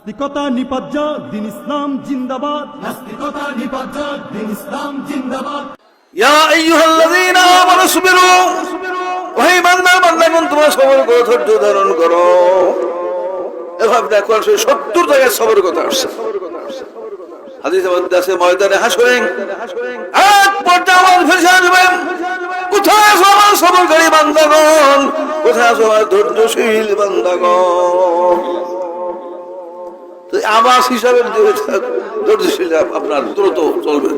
নাস্তিকতা নিপাজ্য দিন ইসলাম জিন্দাবাদ, নাস্তিকতা নিপাজ্য দিন ইসলাম জিন্দাবাদ। ইয়া আইয়ুহাল্লাযীনা আমানু সবিরু, ওহে বান্দাগণ তোমরা সবর করো, ধৈর্য ধারণ করো। এভাবে দেখো 70 জায়গায় সবর কথা আসছে। হাদিসে মধ্যে আছে ময়দানে হাসরে এক পর্যায়ে আওয়াজ ভেসে আসবে, কোথায় আছো আমার সবরকারী বান্দাগণ, কোথায় আছো আমার ধৈর্যশীল বান্দাগণ। তো আওয়াজ হিসাবে ধৈর্যশীল আপনার দ্রুত চলবে,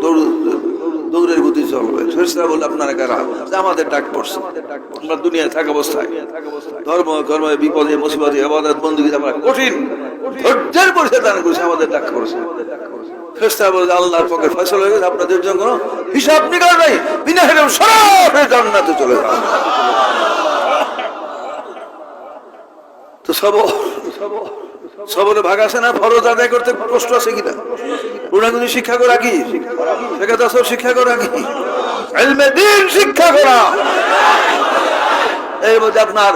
দৌড়ের গতি চলবে। ফেরেশতারা বলে আপনারা কারা? আমাদের ডাক পড়ছে, আমরা দুনিয়ায় থাকা অবস্থায় ধর্ম কর্মে বিপদে মুসিবতে ইবাদত বندگی আমরা কঠিন ধৈর্যের পরিচয় দান করেছি, আমাদের ডাক পড়ছে। ফেরেশতারা বলে আল্লাহর পক্ষে ফয়সালা হয়ে গেছে, আপনাদের জন্য কোনো হিসাব নিকাশ নাই, বিনা হিসাবে সরাসরি জান্নাতে চলে যান। তো সবরে ভাগ আছে না? ফরজ আদায় করতে কষ্ট আছে কিনা? পূর্ণাঙ্গ শিক্ষা করা কি? শিক্ষা করা কি? ইলমে দ্বীন শিক্ষা করা। এর মধ্যে আপনার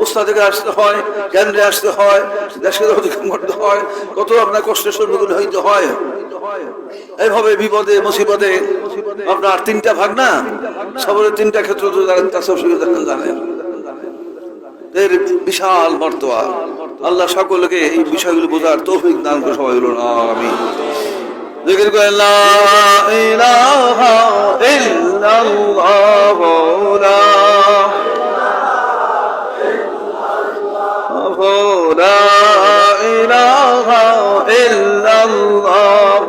উস্তাদকে আসতে হয়, কেন্দ্রে আসতে হয়, দেশকে অতিক্রম করতে হয়, কত আপনার কষ্টের সম্মুখীন হইতে হয়। এইভাবে বিপদে মুসিবতে আপনার 3টা ভাগ না, সবরের 3টা ক্ষেত্র জানেন। এর বিশাল মর্তবা। আল্লাহ সকলকে এই বিষয়গুলো বোঝার তৌফিক দান করে সবাই বলুন আমিন। জিকির করেন লা ইলাহা ইল্লাল্লাহ, লা ইলাহা ইল্লাল্লাহ,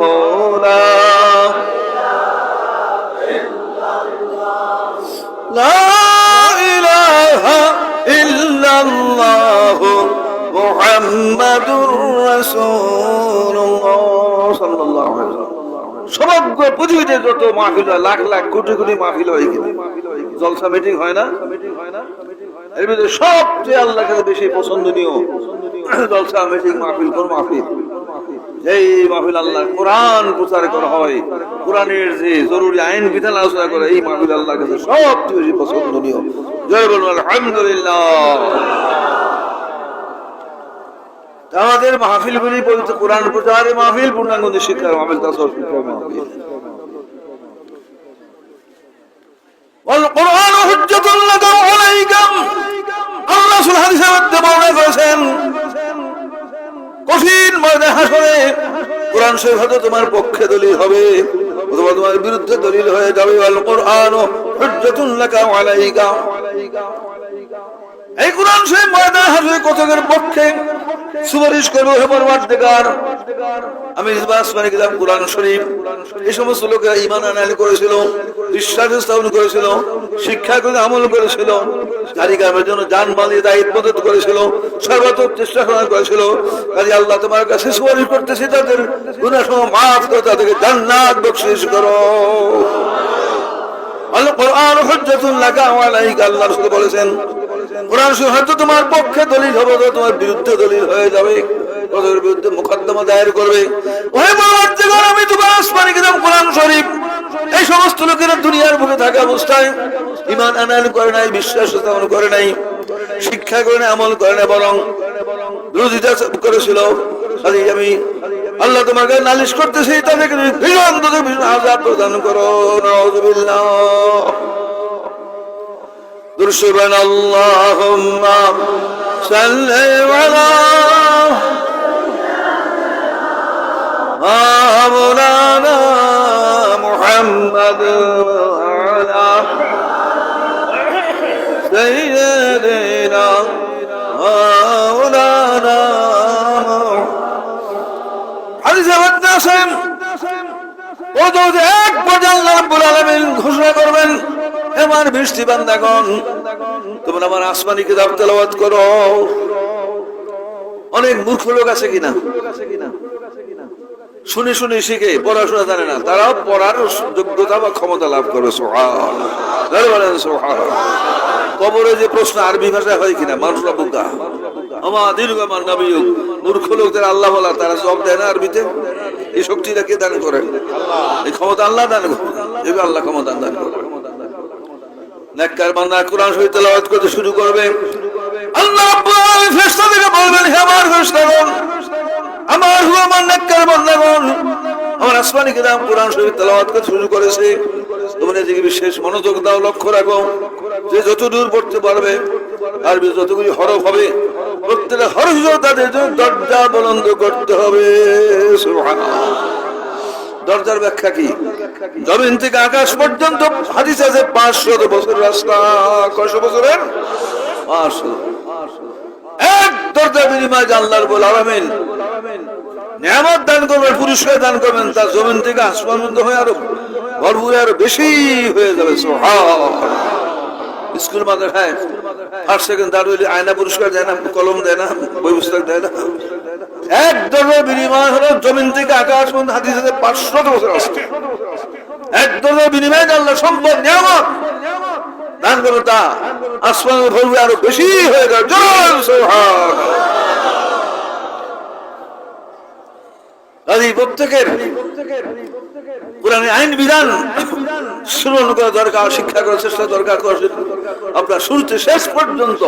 লা ইলাহা ইল্লাল্লাহ মুহাম্মাদুর রাসূলুল্লাহ সাল্লাল্লাহু আলাইহি ওয়াসাল্লাম। সমগ্র পৃথিবীতে যত মাহফিল হয়, লাখ লাখ কোটি কোটি মাহফিল হয়, কিনা জলসা মিটিং হয় না? এর ভিতরে সবচেয়ে আল্লাহর কাছে বেশি পছন্দনীয় জলসা মিটিং মাহফিল, কোন মাহফিল? যেই মাহফিল আল্লাহ কোরআন প্রচার করা হয়, কোরআনের যে জরুরি আইন বিধান আলোচনা করে, এই মাহফিল আল্লাহর কাছে সবচেয়ে বেশি পছন্দনীয়। জয় বলুন আলহামদুলিল্লাহ। আমাদের মাহফিলগুলি পবিত্র কোরআন প্রচারের মাহফিল, পূর্ণাঙ্গ শিক্ষার মাহফিল, তাসাউফ শিক্ষার মাহফিল। ওয়াল কুরআনু হুজ্জাতুল লাকা ওয়া আলাইকুম। আল্লাহ রাসূল হাদিসের মধ্যে বর্ণনা করেছেন, কঠিন ময়দানে হাসরে কোরআন শরীফ হয়তো তোমার পক্ষে দলিল হবে অথবা তোমার বিরুদ্ধে দলিল হয়ে যাবে। ওয়াল কুরআনু হুজ্জাতুল লাকা ওয়া আলাইকুম। এই কোরআন শরীফ ময়দানে হাসরে কতকের পক্ষে সুপারিশ করবে, হে পরওয়ারদিগার, আমি আসমানে গেলাম কোরআন শরীফ। এই সমস্ত লোকেরা ঈমান আনয়ন করেছিল, বিশ্বাস স্থাপন করেছিল, শিক্ষা করে আমল করেছিল, কারিগরের জন্য জান মাল দিয়ে দায়িত্ব করেছিল, সর্বাত্মক চেষ্টা করেছিল। কাজে আল্লাহ তোমার কাছে সুপারিশ করতেছি, তাদের গুনাহ সব মাফ করে তাদেরকে জান্নাত বখশিশ করো। আল কুরআন হুজ্জাতুল লাকা ওয়া আলাইকা। আল্লাহ রাসূল বলেছেন, কোরআন শরীফ হয়তো তোমার পক্ষে দলিল হবে, তোমার বিরুদ্ধে দলিল হয়ে যাবে, ওদের বিরুদ্ধে মোকদ্দমা দায়ের করবে। ওহে পরওয়ারদিগার, আমি তোমার আসমানে কিতাব কোরআন শরীফ এই সমস্ত লোকেরা দুনিয়ার বুকে থাকা অবস্থায় ঈমান আনয়ন করে নাই, বিশ্বাস স্থাপন করে নাই, শিক্ষা করে নাই, আমল করে নাই, বরং বিরোধিতা করেছিল। আমি আল্লাহ তোমাকে নালিশ করতেছি, তাদেরকে ভীষণ আযাব প্রদান করো। নাউযুবিল্লাহ। দুরুদ আল্লাহুম্মা সাল্লি আলা মাওলানা মুহাম্মাদ ওয়া আলা সাইয়্যিদিনা মাওলানা। হাদিসে মধ্যে আছে, ও যদি এক পর্যায়ে আল্লাহ রাব্বুল আলামিন ঘোষণা করবেন, আমার বৃষ্টি বান্দাগণ তোমরা আমার আসমানি কিতাব তেলাওয়াত করো। অনেক মূর্খ লোক আছে কিনা, শুনে শুনে শিখে পড়াশোনা জানে না, তারাও পড়ার যোগ্যতা বা ক্ষমতা লাভ করে। সুবহানাল্লাহ। কবরে যে প্রশ্ন আরবি ভাষায় হয় কিনা, মানুষরা বোকা। আমার দীর্ঘ আমার নবী, মূর্খ লোকদের আল্লাহ বলা, তারা জবাব দেয় না আরবিতে। এই শক্তিটা কে দান করেন? এই ক্ষমতা আল্লাহ দান করেন, এবার আল্লাহ ক্ষমতা দান করেন। নেককার বান্দা কোরআন শরীফ তেলাওয়াত করতে শুরু করবে, আল্লাহ রাব্বুল আলামিন ফেরেশতাদেরকে বলবেন, হে আমার ফেরেশতাগণ, মক্কার বান্দাগণ আমার আসমানি কিতাব কোরআন শরীফ তেলাওয়াত করতে শুরু করেছে, তোমরা এদিকে বিশেষ মনোযোগ দাও, লক্ষ্য রাখো যে যতদূর পড়তে পারবে আর যতগুলি হরফ হবে প্রত্যেকটা হরফ তাদের জন্য দরজা বুলন্দ করতে হবে। সুবহানাল্লাহ। দরজার ব্যাখ্যা কি? জমিন থেকে আকাশ পর্যন্ত হাদিস আছে 500 বছর রাস্তা। কয়শো বছরের? 500। এক দরজা বিনিময়ে আল্লাহ রাব্বুল আলামিন নিয়ামত দান করবেন, পুরস্কার দান করবেন, তার জমিন থেকে আসমান পর্যন্ত হয়ে আরো ভরপুর আরো বেশি হয়ে যাবে। সুবহানাল্লাহ। স্কুল মাদ্রাসায় ফার্স্ট সেকেন্ড থার্ড হইলে আয়না পুরস্কার দেয় না, কলম দেয় না, বই পুস্তক দেয় না। এক দরজার বিনিময় হলো জমিন থেকে আকাশ পর্যন্ত হাদিস আছে 500 বছর আসছে। এক দরজার বিনিময়ে আল্লাহ সম্পদ নিয়ামত দান করবে, তা আসমান ভরপুর আরো বেশি হয়ে যাবে। জয় সুবহানাল্লাহ। প্রত্যেকের কোরআনের আইন বিধান শ্রবণ করা দরকার, শিক্ষা করার চেষ্টা দরকার, আপনার শুরুতে শেষ পর্যন্ত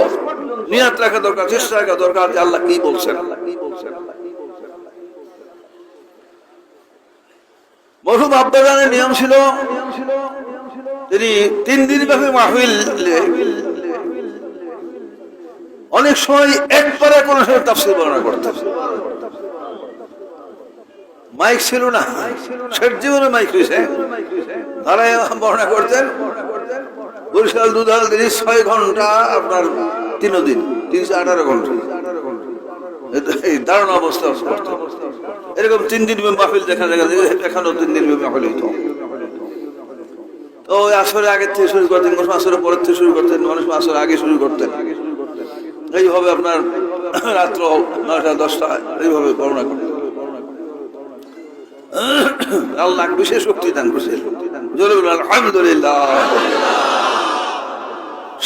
নিয়াত রাখা দরকার, চেষ্টা রাখা দরকার যে আল্লাহ কি বলছেন। মরহুম আব্বাজানের নিয়ম ছিল তিনি 3 দিন ব্যাপী মাহফিল অনেক সময় একবারে কোন সময় তাফসীর বর্ণনা করতেন। মাইক ছিল না, শেষ জীবনে মাইক হয়েছে, তারাই বর্ণনা করতেন। বরিশাল দুধাল তিনি 6 ঘন্টা, আপনার 3 দিন 318 ঘন্টা এই দারুণ অবস্থা করতেন। এরকম 3 দিন মাহফিল দেখা যায়, এখানেও 3 দিন মাহফিল হইত। তো আসরের আগের থেকে শুরু করতেন, মানুষ আসরের পরের থেকে শুরু করতেন, মানুষ আসরের আগে শুরু করতেন। এইভাবে আপনার রাত্র 9টা 10টা এইভাবে বর্ণনা করতেন। আল্লাহ বিশেষ শক্তি দান করছে, আলহামদুলিল্লাহ।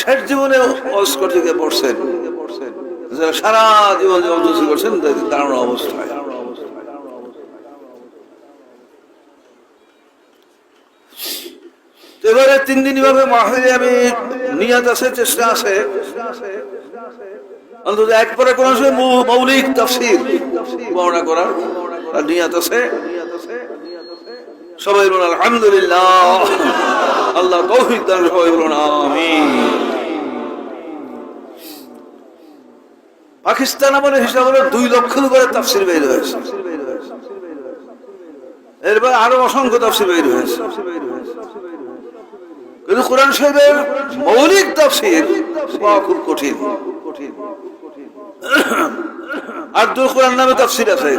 শেষ জীবনে ওয়াজ করতে গিয়ে পড়ছেন, সারা জীবন অবস্থা করছেন দাঁড়ানো অবস্থায়। এবারে 3 দিন ভাবে মাহফিলে আমি নিয়াত আছে, চেষ্টা আছে অন্তত একবারে কোন মৌলিক তাফসীর বর্ণনা করার নিয়াত আছে। সবাই বলুন আলহামদুলিল্লাহ। আল্লাহ তৌফিক দান, সবাই বলুন আমিন। পাকিস্তান আমাদের হিসাব হলো 2 লক্ষের উপরে তাফসীর বের হয়েছে, এরপর আরো অসংখ্য তাফসীর বের হয়েছে। কিন্তু কোরআন শরীফের মৌলিক তাফসীর পাওয়া খুব কঠিন। আব্দুল কোরআন নামে তাফসীর আছে।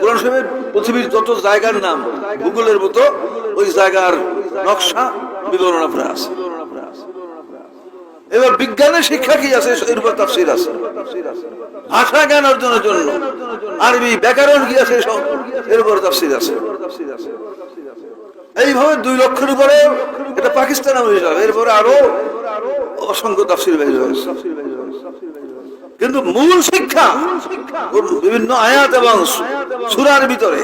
কোরআন শরীফের পৃথিবীর যত জায়গার নাম গুগলের মতো ওই জায়গার নকশা বিবরণ আপনার আছে। এবার বিজ্ঞানের শিক্ষা কি আছে এর উপর তাফসীর আছে। ভাষা জ্ঞান অর্জনের জন্য আরবি ব্যাকরণ কি আছে এর উপর তাফসীর আছে। এইভাবে 2 লক্ষের উপরে এটা পাকিস্তান আমল হিসাবে, এরপরে আরো অসংখ্য তাফসীর বের হয়েছে। কিন্তু মূল শিক্ষা বিভিন্ন আয়াত এবং সূরার ভিতরে,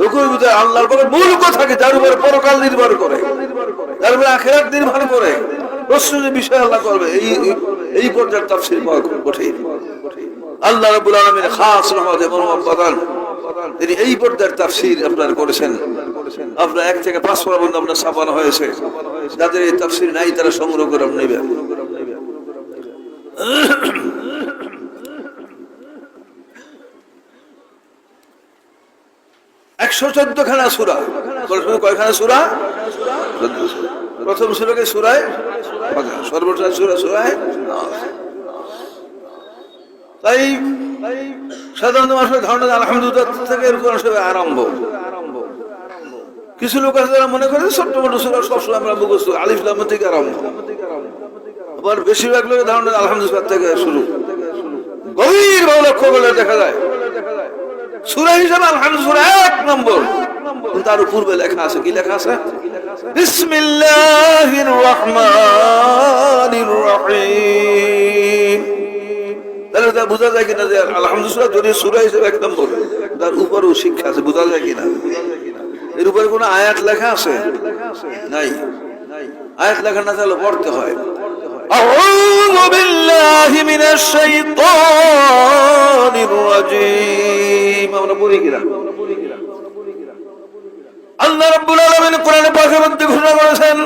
রুকুর ভিতরে আল্লাহর পরে মূল কথা কি, যার উপরে পরকাল নির্ভর করে, যার উপরে আখিরাত নির্ভর করে, প্রশ্নের বিষয় আল্লাহ করবে, এই পর্যায়ের তাফসীর পাওয়া খুব কঠিন। আল্লাহ রাব্বুল আলামিনের খাস রহমত এবং মহব্বত তিনি এই পর্যায়ের তাফসীর আপনার করেছেন। আপনার 1 থেকে 5 পর্যন্ত আপনার ছাপানো হয়েছে। যাদের এই তাফসীর নাই তারা সংগ্রহ করে নেবেন। 114 খানা সূরা। কয়খানা সূরা? প্রথম সূরাকে সূরায়ে সর্বশেষ সূরা সূরায়ে। তাই সাধারণত মানুষের ধারণা আলহামদুলিল্লাহ থেকে কোরআন শরীফের আরম্ভ। কিছু লোক আছে যারা মনে করে ছোট্ট মোটো সূরা সবসময় আমরা মুখস্থ, আলিফ লাম থেকে আরম্ভ। আবার বেশিরভাগ লোকের ধারণা আলহামদুলিল্লাহ থেকে শুরু। গভীরভাবে লক্ষ্য করলে দেখা যায় সূরা হিসাবে আলহামদুলিল্লাহ 1 নম্বর, তার পূর্বে লেখা আছে, কি লেখা আছে? বিসমিল্লাহির রহমানির রহিম। তাহলে তা বোঝা যায় কিনা যে আলহামদুলিল্লাহ যদি সূরা হিসেবে 1 নম্বর, তার উপরেও শিক্ষা আছে, বোঝা যায় কিনা? এর উপরে কোনো আয়াত লেখা আছে? নাই। আয়াত লেখা না থাকলে পড়তে হয়। আউযু বিল্লাহি মিনাশ শাইতানির রাজীম। আমরা পড়ি কিনা? আল্লাহ রাব্বুল আলামিন কোরআনে পাকের মধ্যে ঘোষণা করেছেন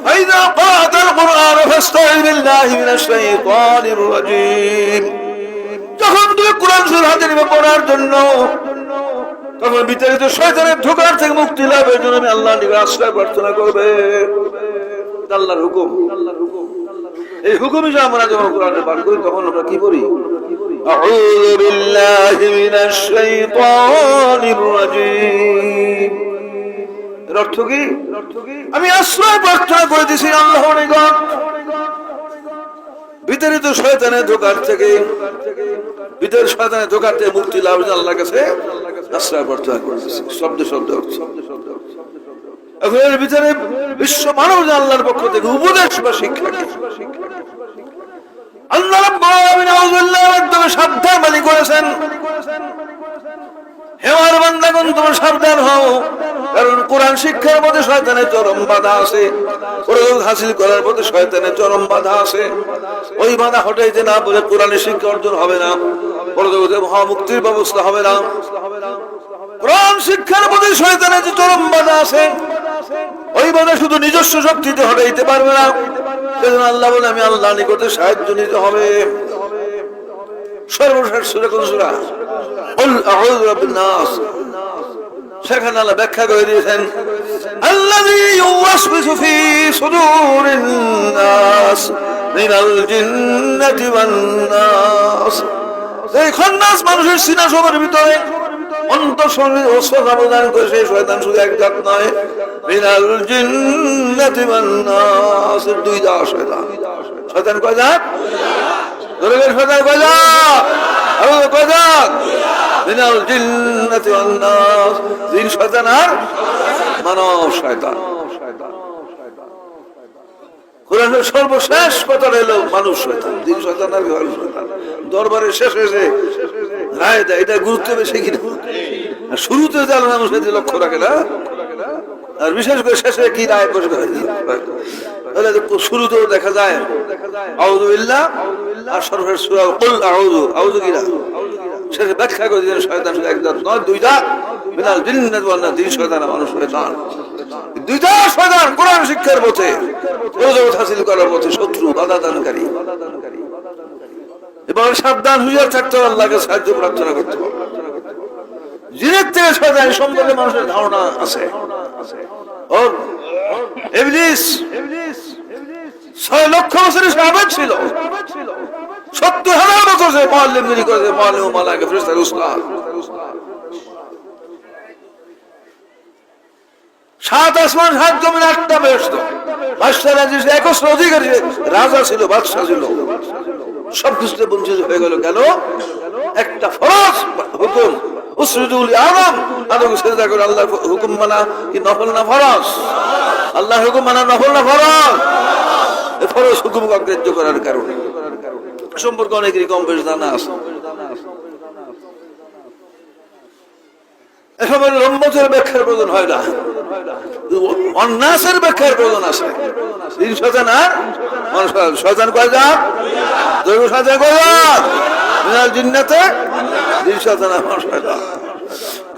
ফাইযা ক্রাআতাল কুরআন ফাস্তাইয বিল্লাহি মিনাশ শাইতানির রাজীম। যখন তুমি কোরআন শরীফ হাতে নিবে পড়ার জন্য, তখন বিতাড়িত শয়তানের ধোঁকার থেকে মুক্তি লাভের জন্য আমি আল্লাহর নিকট আশ্রয় প্রার্থনা করবে। আল্লাহর হুকুম, এই হুকুম হিসেবে আমরা যখন কোরআনে পাঠ করি তখন আমরা কি করি? আউযু বিল্লাহি মিনাশ শাইতানির রাজীম। এর অর্থ কি? আমি আশ্রয় প্রার্থনা করে দিছি আল্লাহর নিকট বিতাড়িত শয়তানের ধোঁকার থেকে, বিতাড়িত শয়তানের ধোঁকার থেকে মুক্তি লাভের জন্য আল্লাহর কাছে আশ্রয় প্রার্থনা করেছি। শব্দ শব্দ অর্থ। এখন এর ভিতরে বিশ্ব মানব আল্লাহর পক্ষ থেকে উপদেশ বা শিক্ষা কি? আল্লাহ রাব্বুল আলামিন আউযুবিল্লাহির মাধ্যমে সাবধান বাণী করেছেন, হে আমার বান্দাগণ তোমরা সাবধান হও, কারণ কোরআন শিক্ষার মধ্যে শয়তানের চরম বাধা আছে, কোরআন হাসিল করার মধ্যে শয়তানের চরম বাধা আছে। ওই বাধা হটাইতে না বলে কোরআনের শিক্ষা অর্জন হবে না, পরজগতে মহামুক্তির ব্যবস্থা হবে না। কোরআন শিক্ষার মধ্যে শয়তানের যে চরম বাধা আছে, ওই বাধা শুধু নিজস্ব শক্তিতে হটাইতে পারবে না। সেজন্য আল্লাহ বলে আমি আল্লাহর নিকটে সাহায্য নিতে হবে। সর্বশেষ সূরা কোন সূরা? কুল আউযু বিরাব্বিন নাস। সেখানে আল্লাহ ব্যাখ্যা করে দিয়েছেন আল্লাযী ইউওয়াসবিসু ফি সুদুরিন নাস মিনাল জিন্নাতি ওয়ান নাস। এই খান্নাস মানুষের সিনা সবার ভিতরে অন্তঃসংযোগ ওসওয়াসা প্রদান করে সেই শয়তান শুধু এক জাত নয়, মিনাল জিন্নাতি ওয়ান নাস, দুই জাত শয়তান। শয়তান কয় জাত? দরবের শয়তান কয় জাত? আর কয় জাত? মিনাল জিন্নাতি ওয়ান নাস, জিন শয়তান আর মানব শয়তান। কোরআনের সর্বশেষ কথা হলো মানুষ শয়তান, জিন শয়তান আর মানুষ শয়তান। দরবারের শেষ হয়েছে রায় দেয়, এটা গুরুত্ব বেশি কিনা? শুরুতে যারা মানুষ লক্ষ্য রাখে না, আর বিশেষ করে শেষে কি রায় বসে শুরুতেও দেখা যায় আউযু বিল্লাহ, আর সর্বশেষ সূরা কুল আউযু, আউযু কিনা শেষে ব্যাখ্যা করে দিলেন শয়তান শুধু একজন নয়, দুইটা, মিনাল জিন্নাতি ওয়ান নাস, জিন শয়তান আর মানুষ শয়তান। দুইটা শয়তান কোরআন শিক্ষার পথে, পরজগৎ হাসিল করার পথে শত্রু, বাধা দানকারী। এবার সাবধান হুঁশিয়ার থাকতে হবে, আল্লাহকে সাহায্য প্রার্থনা করতে হবে। জিনের থেকে শয়তান সম্পর্কে মানুষের ধারণা আছে। ওর ইবলিস 6 লক্ষ বছরের সাবেক ছিল, 70,000 বছর সে মুআল্লিমগিরি করেছে, মুআল্লিম মালায়েকা ফেরেশতার উস্তাদ। 7 আসমান 7 জমিন 8টা বেহেশত, বাদশাহ রাজি 21 অধিকারী রাজা ছিল, বাদশাহ ছিল, সবকিছুতে বঞ্চিত হয়ে গেল। কেন? একটা ফরজ হুকুম, উসজুদুল আদম, আদমকে সিজদা করে। আল্লাহর হুকুম মানা কি নফল না ফরজ? আল্লাহর হুকুম মানা নফল না ফরজ? এই ফরজ হুকুমকে অগ্রাহ্য করার কারণে সম্পর্কে অনেকেরই কম বেশ জানা আছে। এসব রম্মতের ব্যাখ্যার প্রয়োজন হয় না, অন্যাসের ব্যাখ্যার প্রয়োজন আছে। জিন শয়তান আর মানুষ শয়তান কয় জাত? দৈব শয়তান কয় জাত? মিনাল জিন্নাতি জিন শয়তান আর মানুষ শয়তান।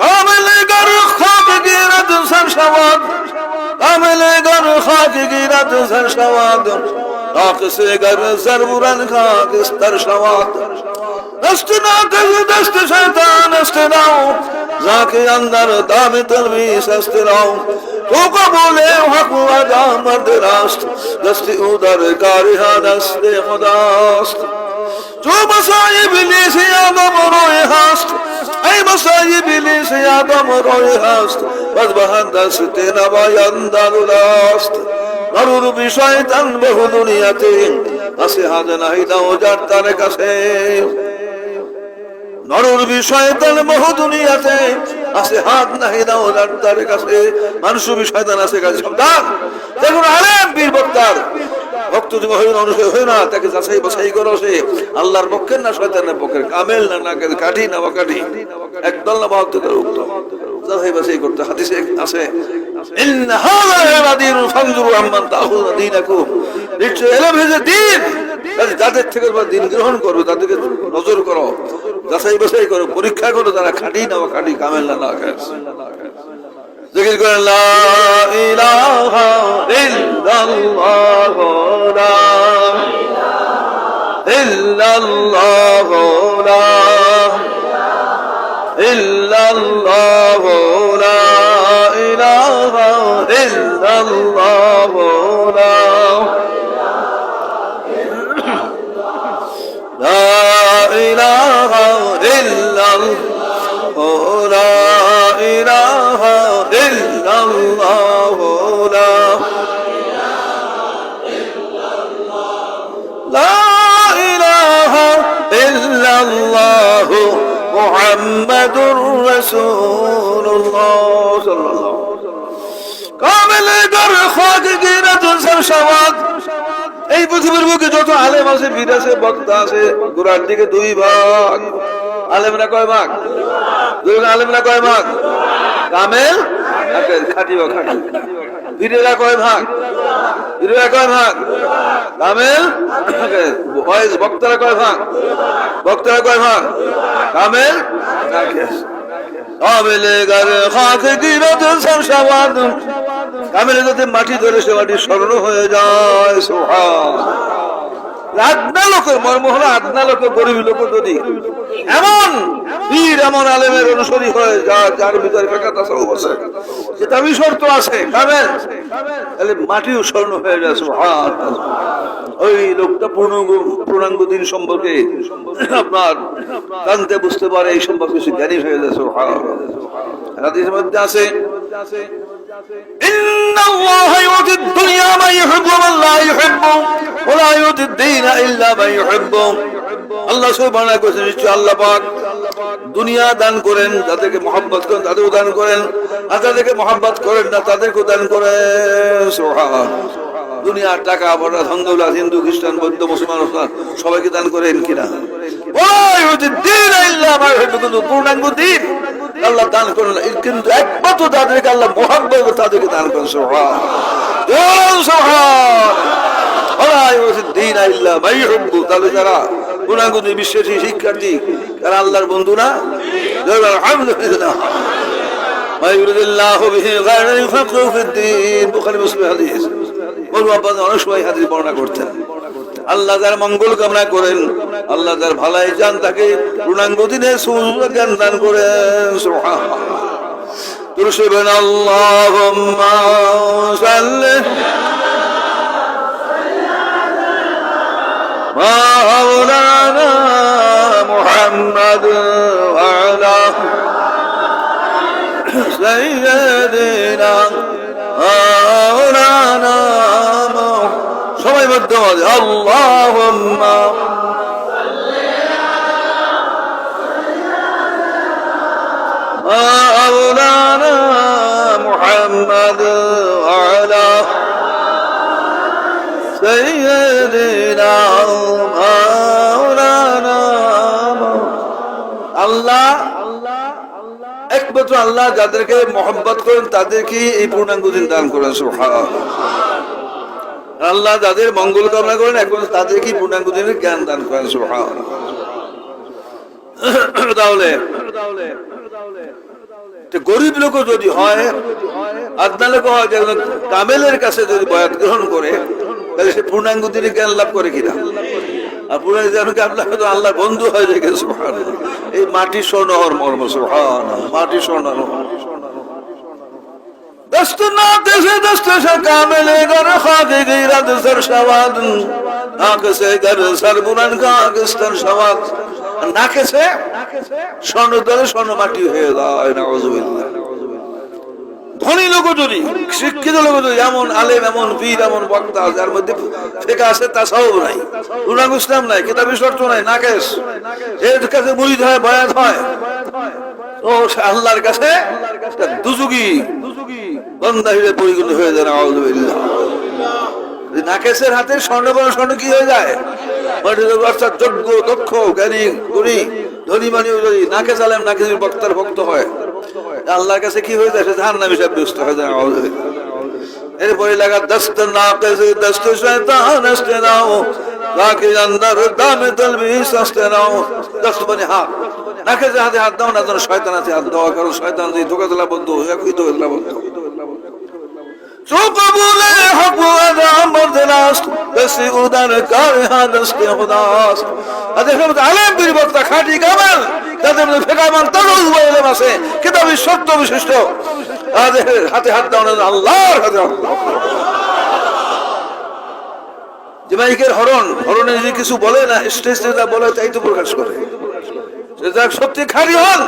কামেলে গর খাক গিরাত সারশাওয়াদ, কামেলে গর খাক গিরাত সারশাওয়াদ, আকসে গর জরবুরান খাক সারশাওয়াদ। দস্তিনা কজু দস্ত শয়তান আস্তেরাও, যাকে अंदर दाम तलबीस अस्तिराओ, तो कबूले हक वदा मर्द रास्त, दस्ती उदर कारिहा दस्ते खुदास्त। जो मसाइब इब्लीस आदम रोए हास्त, ऐ मसाइब इब्लीस आदम रोए हास्त, बद बहन दस्ते नवाय अंदर उदास्त। गरुर भी शैतान बहु दुनियाते, असे हाज नहीं दाओ जात तारे कसे। নরুর বিষয়তান বহু দুনিয়াতে, আছে হাত নাহি দাও তার কাছে। মানুষ বিষয়তান আছে কাছে সাবধান। দেখুন আলেম বীর বক্তার ভক্ত তুমি হই না, অনুসারী হই না, তাকে যাচাই বাছাই করো সে আল্লাহর পক্ষের না শয়তানের পক্ষের, কামেল না না কাঠি না বাকাঠি, একদল না বাহাত্তর উত্তম, যাচাই বাছাই করতে। হাদিসে আছে ইন হাযা দীন ফানজুরু আম্মান তাখুযুনা দীনাকুম, নিশ্চয় এলেম হচ্ছে দ্বীন, যাদের থেকে দিন গ্রহণ করবে তাদেরকে নজর করো, যাচাই বাছাই করো, পরীক্ষা করো, তারা খাঁটি না খাঁটি, কামেল না না। জিকির করেন লা ইলাহা ইল্লাল্লাহ লা ইল্লাল্লাহ লা ইল্লাল্লাহ লা ইলাহা ইল্লাল্লাহ লা লা ইলাহা ইল্লাল্লাহ লা ইলাহা ইল্লাল্লাহ লা ইলাহা ইল্লাল্লাহ মুহাম্মাদুর রাসূলুল্লাহ সাল্লাল্লাহু কামেল গর খাগিরাতুল শাওয়াত। এই পৃথিবীর বুকে যত আলেম আছে, পীর আছে, বক্তা আছে, গোড়ার দিকে দুই ভাগ। আলেমরা কয় ভাগ? আলেমরা কয় ভাগ? কামেল খাঁটি বা খাঁটি। পীরেরা কয় ভাগ? পীরেরা কয় ভাগ? কামেল। বক্তারা কয় ভাগ? বক্তারা কয় ভাগ? কামেল। কামেলে যাতে মাটি ধরে সে মাটি স্মরণ হয়ে যায়। আদনা লোকের মর্ম হলো, আদনা লোকের গরিব লোক যদি এমন পীর এমন আলেমের অনুসারী হয়ে যায় যার ভিতরে তাসাউফ আছে, যেটা শর্ত আছে কামেল, তাহলে মাটিও স্মরণ হয়ে যায়। সুবহানাল্লাহ। ওই লোকটা পূর্ণাঙ্গ দিন সম্পর্কে আপনার জানতে বুঝতে পারে, এই সম্পর্কে সে জ্ঞানী হয়ে যায়। সুবহানাল্লাহ। হাদিসের মধ্যে আছে ইন্নাল্লাহা ইউতিদ দুনিয়া মান ইউহিব্বু ওয়া মান লা ইউহিব্বু ওয়া লা ইউতিদ দীনা ইল্লা মান ইউহিব্বু। আল্লাহ সুবহানাহু ওয়া তাআলা নিশ্চয় আল্লাহ পাক দুনিয়া দান করেন, যাদেরকে মহব্বত করেন তাদেরও দান করেন, আর যাদেরকে মহব্বত করেন না তাদেরকেও দান করেন। সুবহানাল্লাহ। দুনিয়া টাকা পয়সা ধন দৌলত হিন্দু খ্রিস্টান বৌদ্ধ মুসলমান সবাইকে দান করেন কিনা? কিন্তু পূর্ণাঙ্গ দিন আল্লাহ দান করেন, কিন্তু একমাত্র তাদেরকে আল্লাহ মহব্বত তাদেরকে দান করেন। তাহলে যারা পূর্ণাঙ্গ বিশ্বাসী শিক্ষার্থী তারা আল্লাহর বন্ধু না? আলহামদুলিল্লাহ। অনেক সময় হাদিস বর্ণনা করতেন, আল্লাহ যার মঙ্গল কামনা করেন, আল্লাহ যার ভালাই চান তাকে পূর্ণাঙ্গ দিনে জ্ঞান দান করেন। তুরশিবেন আল্লাহুম্মা সাল্লি মাওলানা মুহাম্মাদ ওয়া আলা সাইয়্যিদিনা মাওলানা। সবাই বলতে হবে আল্লাহুম্মা মাওলানা মুহাম্মাদ ওয়া আলা সাইয়্যিদিনা মাওলানা। আল্লাহ একমাত্র আল্লাহ যাদেরকে মহব্বত করেন তাদেরকে এই পূর্ণাঙ্গ দিন দান করেন। সুবহানাল্লাহ। আল্লাহ যাদের মঙ্গল কামনা করেন একমাত্র তাদেরকে পূর্ণাঙ্গ দিনের জ্ঞান দান করেন। সুবহানাল্লাহ। তাহলে গরিব লোক যদি হয়, আদনা লোক হয়, কামেলের কাছে যদি বয়াত গ্রহণ করে তাহলে সে পূর্ণাঙ্গ দিনের জ্ঞান লাভ করে কিনা? আর পূর্ণাঙ্গ আল্লাহ বন্ধু হয়ে যায়। সুবহানাল্লাহ। এই মাটি স্বর্ণ হওয়ার মর্ম। সুবহানাল্লাহ। মাটি স্বর্ণ দস্তনা দেশে দস্ত কামেলে গর খাগে গিরাদ সরশাওয়াদ নাকসে গর সরবুরান কাগস্তর শাওয়াদ। নাকসে স্বর্ণ দরে স্বর্ণ মাটি হয়ে যায়। নাউযুবিল্লাহ। ধনী লোক যদি, শিক্ষিত লোক যদি, এমন আলেম এমন পীর এমন বক্তা যার মধ্যে ফিকহ আছে, তাসাউফ নাই, পূর্ণাঙ্গ ইসলাম নাই, কিতাবী শর্ত নাই, নাকেশ, এর কাছে মুরিদ হয়, বয়াত হয়, ও আল্লাহর কাছে দুজুগি বান্দা হিসেবে পরিগণিত হয়ে যায়। নাউযুবিল্লাহ। নাকেশের হাতে স্বর্ণ বড় স্বর্ণ কি হয়ে যায়? অর্থাৎ যোগ্য দক্ষ জ্ঞানী গুণী ধনী মানিও যদি নাকেশ আলেম নাকেশের বক্তার ভক্ত হয়, আল্লাহর কাছে কি হয়ে যায়? সে জাহান্নামী সাব্যস্ত হয়ে যায়। এরপরে লাগা দস্ত নাকেশ দস্ত শয়তান আসতে নাও তাকে আন্দার দামে তলবিস আসতে নাও। দস্ত মানে হাত, নাকে যে হাতে হাত দাও না যেন শয়তান হাতে হাত দেওয়া, কারণ শয়তান যে ধোকা দিলা বন্ধু একই ধোকা দিলা বন্ধু। চুপ বলে হকুয়াদ আমরদাস বেশি উদার কার হাদস কে খুদাস। দেখুন আলেম বীর বক্তা খাঁটি কামাল, তাদের মধ্যে ফেকামান তরুণ বলেন আছে কিতাবি সত্য বিশিষ্ট। হাতে হাত দাও না আল্লাহর হাতে হাত দাও। যে মাইকের হরণে যে কিছু বলে না, স্টেজে যা বলে তাই তো প্রকাশ করে। সত্যি খালি হন,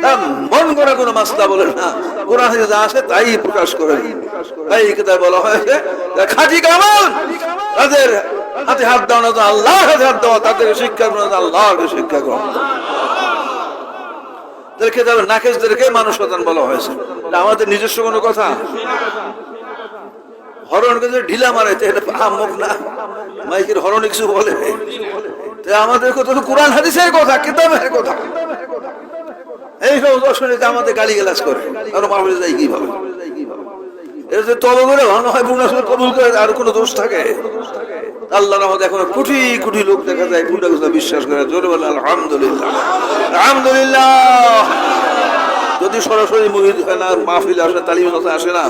তার মন করা কোনো মাসলা বলে না, কোরআনে যা আছে তাই প্রকাশ করে। তাই কিতাবে বলা হয়েছে খাঁটি কামাল তাদের হাতে হাত দাও না, আল্লাহর হাতে হাত দেওয়া, তাদের শিক্ষা গ্রহণ আল্লাহকে শিক্ষা গ্রহণ। তাদের নাকেশদেরকে মানুষ শয়তান বলা হয়েছে। আমাদের নিজস্ব কোনো কথা, হরণকে যে ঢিলা মারে এটা মুখ না, মাইকের হরণ কিছু বলে। আমাদের কথা তো কোরআন হাদিসের কথা, কিতাবের কথা। এইসব দর্শনীতে আমাদের গালিগালাজ করে, আর মাহফিলে যাই কিভাবে এটা যে তবে করে ভালো হয়, কবুল করে, আর কোনো দোষ থাকে? আল্লাহর রহমতে এখন কোটি কোটি লোক দেখা যায় কোনটা কথা বিশ্বাস করে। জোরে বলে আলহামদুলিল্লাহ, আলহামদুলিল্লাহ। যদি সরাসরি মুরিদ হয় না, মাহফিল আসে, তালিম কথা আসে না,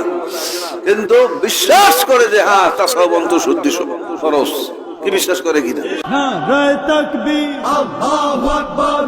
কিন্তু বিশ্বাস করে যে হ্যাঁ তাসাউফ অন্তঃশুদ্ধি খরচ, কি বিশ্বাস করে কিনা? নারায়ে তাকবীর, আল্লাহু আকবার।